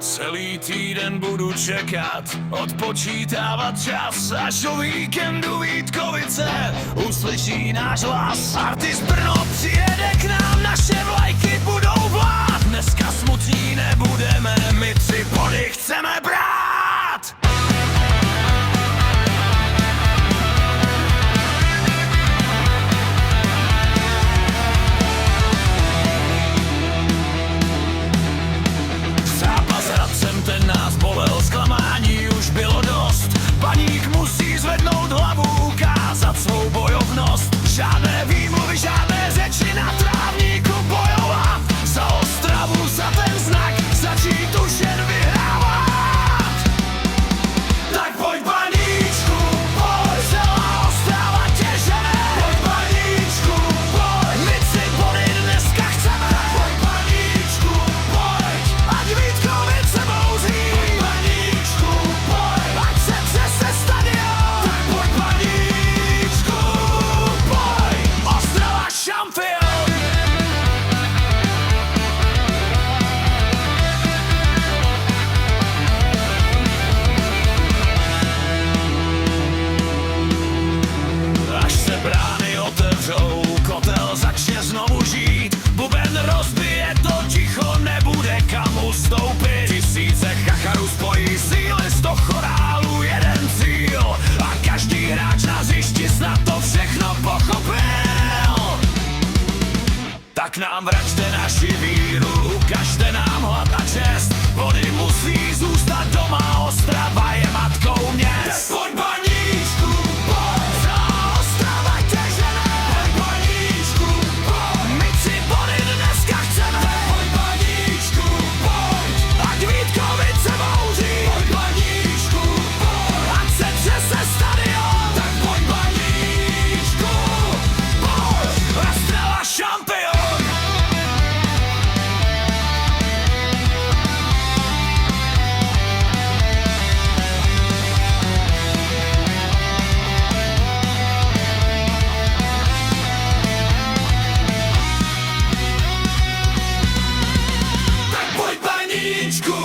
Celý týden budu čekat, odpočítávat čas, až do víkendu Vítkovice uslyší náš hlas. Artist Brno přijede k nám, naše vlajky budou vlád. Dneska smutní nebudeme, my 3 body chceme brát. Ten nás bolel, zklamání už bylo dost. Baník musí zvednout hlavu, ukázat svou bojovnost. Žádné výmluvy, žádné řeči na trávníku bojovat. Za Ostravu, za ten znak, začít už jen vyhrávat. Tak pojď Baníčku, pojď, celá Ostrava tě žene. Pojď Baníčku, pojď, my 3 body dneska chceme. Pojď Baníčku, pojď, ať Vítkovice bouří. Pojď Baníčku, pojď, ať se třese stadion. Tak pojď Baníčku, pojď, Ostrava šampion. Až se brány otevřou, kotel začne znovu žít. Buben rozbije, to ticho nebude kam ustoupit. Tisíce chacharů spojí síly, 100 chorálů, jeden cíl. A každý hráč na hřišti snad to všechno pochopil. Tak nám vraťte naši víru, ukažte nám hlad a čest. Body musí zůstat doma, Ostrava je matkou měst. Pojď Baníčku, pojď, celá Ostrava tě žene. Pojď Baníčku, pojď, my 3 body dneska chceme. Pojď Baníčku, pojď, ať Vítkovice bouří. Pojď Baníčku, pojď, ať se třese stadion. Tak pojď Baníčku, pojď, Ostrava šampion. Tak pojď Baníčku,